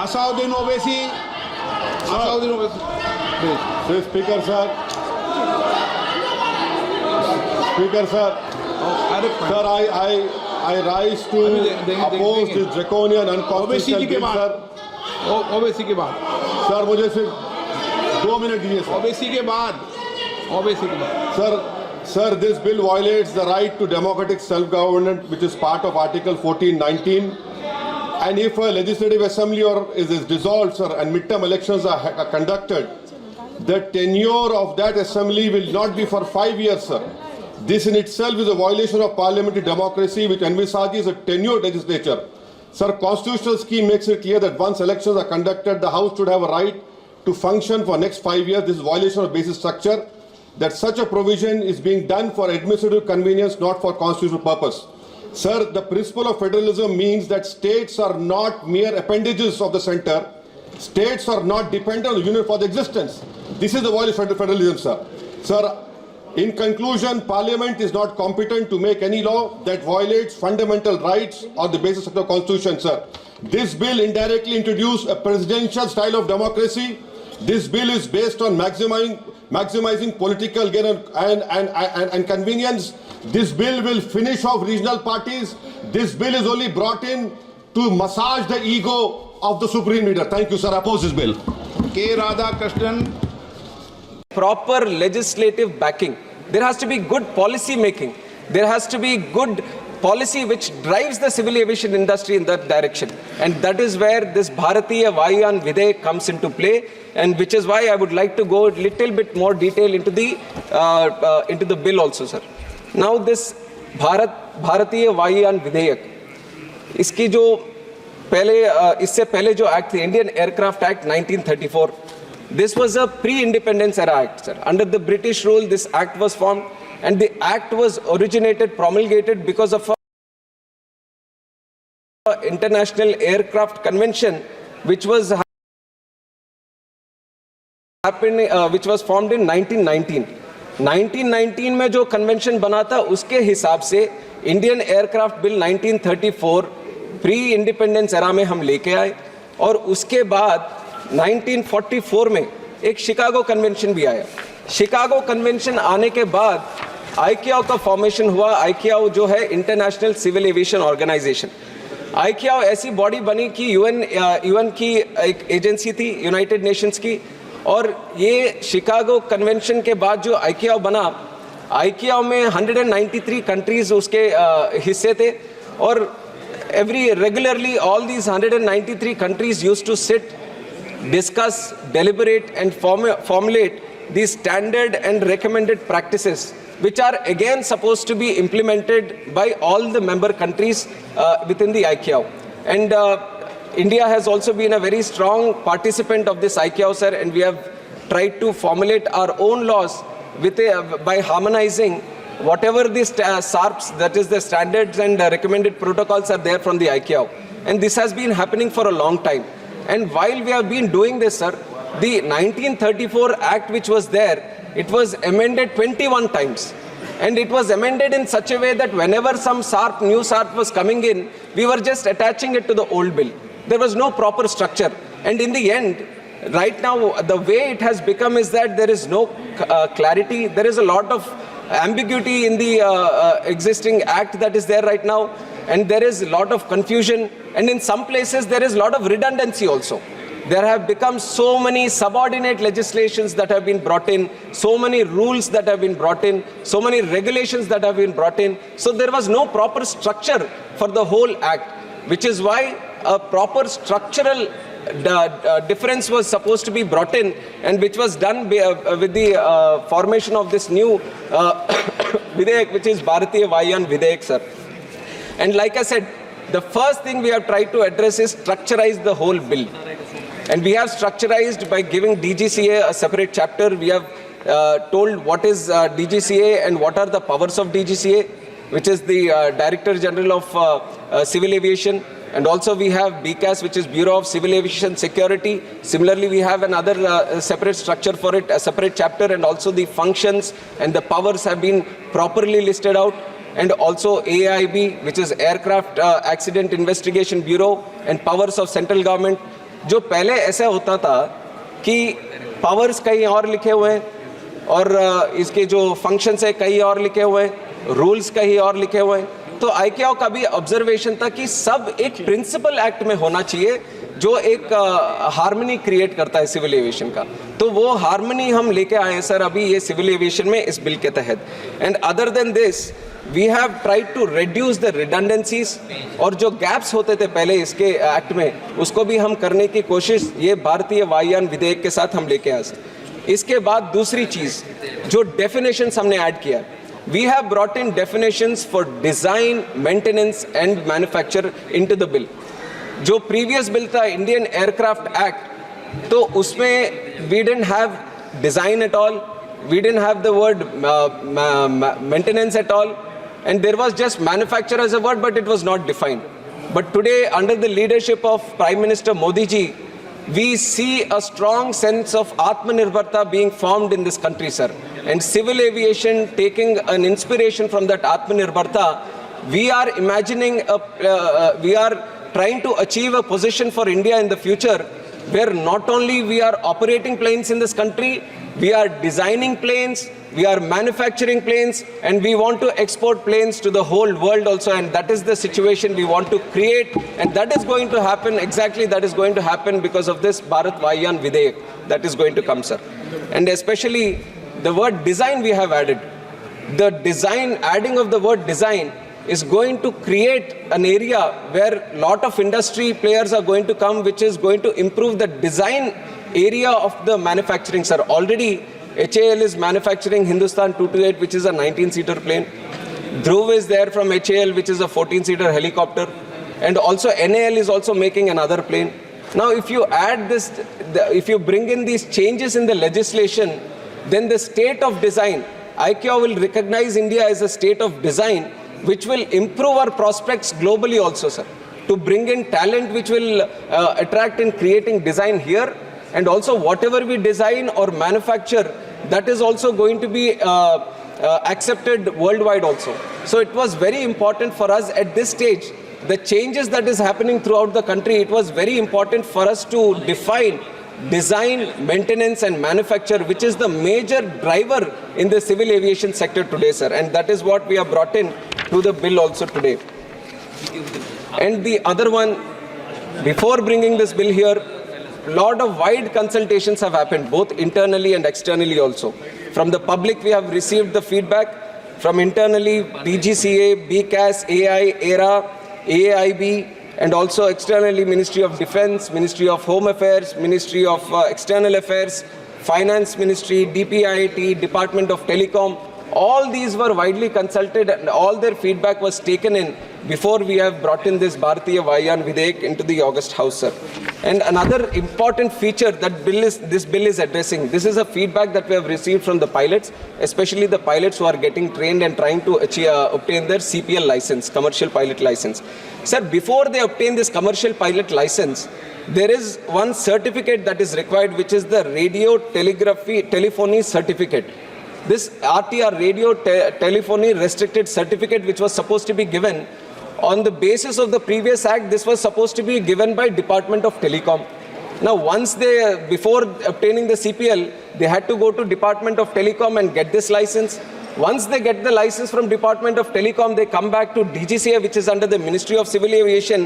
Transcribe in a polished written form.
Asaduddin Owaisi. Asaduddin Owaisi. Please. Speaker, sir. Speaker, sir. Sir, I rise to oppose this draconian unconstitutional bill, sir. Owaisi के बाद sir मुझे सिर्फ 2 minute दीजिए sir. Owaisi के बाद Sir, this bill violates the right to democratic self-government, which is part of Article 1419. And if a legislative assembly is dissolved, sir, and midterm elections are conducted, the tenure of that assembly will not be for 5 years, sir. This in itself is a violation of parliamentary democracy, which envisages a tenured legislature. Sir, constitutional scheme makes it clear that once elections are conducted, the House should have a right to function for next 5 years. This is violation of basic structure. That such a provision is being done for administrative convenience, not for constitutional purpose. Sir, the principle of federalism means that states are not mere appendages of the center. States are not dependent on the union for their existence. This is the violation of federalism, sir. Sir, in conclusion, Parliament is not competent to make any law that violates fundamental rights or the basis of the Constitution, sir. This bill indirectly introduced a presidential style of democracy. This bill is based on maximizing political gain and convenience. This bill will finish off regional parties. This bill is only brought in to massage the ego of the supreme leader. Thank you, sir. I oppose this bill. K. Radhakrishnan. Proper legislative backing. There has to be good policy making. There has to be good policy which drives the civil aviation industry in that direction. And that is where this Bharatiya Vayuyan Videk comes into play, and which is why I would like to go a little bit more detail into the bill also, sir. Now this Bharatiya Vayuyan Videk, इसकी जो इससे पहले जो act थी, Indian Aircraft Act 1934, this was a pre-independence era act, sir. Under the British rule, this act was formed, and the act was promulgated because of a International Aircraft Convention, which was formed in 1919. 1919 में जो convention बना था, उसके हिसाब से Indian aircraft bill 1934 pre independence era में हम लेके आए, और उसके बाद 1944 में एक शिकागो कन्वेंशन भी आया. शिकागो कन्वेंशन आने के बाद आईकेओ का फॉर्मेशन हुआ. आईकेओ जो है इंटरनेशनल सिविल एविएशन ऑर्गेनाइजेशन. आईकेओ ऐसी बॉडी बनी कि यूएन की एक एजेंसी थी, यूनाइटेड नेशंस की. और ये शिकागो कन्वेंशन के बाद जो आईकेओ बना, आईकेओ में 193 कंट्रीज उसके हिस्से थे, और regularly all these 193 countries used to sit, discuss, deliberate and formulate these standard and recommended practices, which are again supposed to be implemented by all the member countries within the ICAO. And India has also been a very strong participant of this ICAO, sir, and we have tried to formulate our own laws by harmonizing whatever these SARPs, that is the standards and recommended protocols, are there from the ICAO. And this has been happening for a long time. And while we have been doing this, sir, the 1934 Act which was there, it was amended 21 times. And it was amended in such a way that whenever some SARP, new SARP was coming in, we were just attaching it to the old bill. There was no proper structure. And in the end, right now, the way it has become is that there is no clarity. There is a lot of ambiguity in the existing Act that is there right now. And there is a lot of confusion, and in some places there is a lot of redundancy also. There have become so many subordinate legislations that have been brought in, so many rules that have been brought in, so many regulations that have been brought in. So there was no proper structure for the whole Act, which is why a proper structural difference was supposed to be brought in, and which was done with the formation of this new Videk, which is Bharatiya Vayuyan Videk, sir. And like I said, the first thing we have tried to address is structurize the whole bill. And we have structurized by giving DGCA a separate chapter. We have told what is DGCA and what are the powers of DGCA, which is the Director General of Civil Aviation. And also we have BCAS, which is Bureau of Civil Aviation Security. Similarly, we have another separate structure for it, a separate chapter, and also the functions and the powers have been properly listed out. And also AIB, which is Aircraft Accident Investigation Bureau, and powers of central government. जो पहले ऐसा होता था कि powers कहीं और लिखे हुए हैं और इसके जो फंक्शंस है कहीं और लिखे हुए हैं, रूल्स कहीं और लिखे हुए हैं। तो आईकेओ का भी ऑब्जर्वेशन था कि सब एक प्रिंसिपल एक्ट में होना चाहिए जो एक हार्मनी क्रिएट करता है सिविल एविएशन का। तो वो हार्मनी हम लेके आए हैं सर अभी ये सिविल एविएशन में इस बिल के तहत। And other than this we have tried to reduce the redundancies, और जो गैप्स होते थे पहले इसके एक्ट में उसको भी हम करने की कोशिश ये भारतीय वायुयान विधेयक के साथ हम लेके आए। इसके बाद दूसरी चीज़ जो डेफिनेशंस हमने ऐड किया, we have brought in definitions for design, maintenance and manufacture into the bill. जो previous bill था Indian Aircraft Act, तो उसमें we didn't have design at all, we didn't have the word maintenance at all, and there was just manufacture as a word, but it was not defined. But today, under the leadership of Prime Minister Modi ji, we see a strong sense of Aatmanirbharta being formed in this country, sir. And civil aviation taking an inspiration from that Aatmanirbharta, we are imagining, we are trying to achieve a position for India in the future where not only we are operating planes in this country, we are designing planes, we are manufacturing planes, and we want to export planes to the whole world also. And that is the situation we want to create, and that is going to happen, exactly that is going to happen because of this Bharat Vayan Videyak that is going to come, sir. And especially the word design we have added. The design, adding of the word design is going to create an area where a lot of industry players are going to come, which is going to improve the design area of the manufacturing, sir. Already HAL is manufacturing Hindustan 228, which is a 19-seater plane. Dhruv is there from HAL, which is a 14-seater helicopter. And also NAL is also making another plane. Now, if you add this, if you bring in these changes in the legislation, then the state of design, ICAO will recognize India as a state of design, which will improve our prospects globally also, sir. To bring in talent which will attract in creating design here, and also whatever we design or manufacture, that is also going to be accepted worldwide also. So it was very important for us at this stage, the changes that is happening throughout the country, it was very important for us to define design, maintenance and manufacture, which is the major driver in the civil aviation sector today, sir. And that is what we have brought in to the bill also today. And the other one, before bringing this bill here, a lot of wide consultations have happened, both internally and externally also. From the public, we have received the feedback. From internally, BGCA, BCAS, AI, ERA, AIB, and also externally, Ministry of Defense, Ministry of Home Affairs, Ministry of External Affairs, Finance Ministry, DPIIT, Department of Telecom. All these were widely consulted and all their feedback was taken in before we have brought in this Bharatiya Vayan Videyak into the August House, sir. And another important feature that this bill is addressing, this is a feedback that we have received from the pilots, especially the pilots who are getting trained and trying to obtain their CPL license, commercial pilot license. Sir, before they obtain this commercial pilot license, there is one certificate that is required, which is the radio telephony certificate. This RTR, radio telephony restricted certificate, which was supposed to be given on the basis of the previous act, this was supposed to be given by Department of Telecom. Now, once they, before obtaining the CPL, they had to go to Department of Telecom and get this license. Once they get the license from Department of Telecom, they come back to DGCA, which is under the Ministry of Civil Aviation,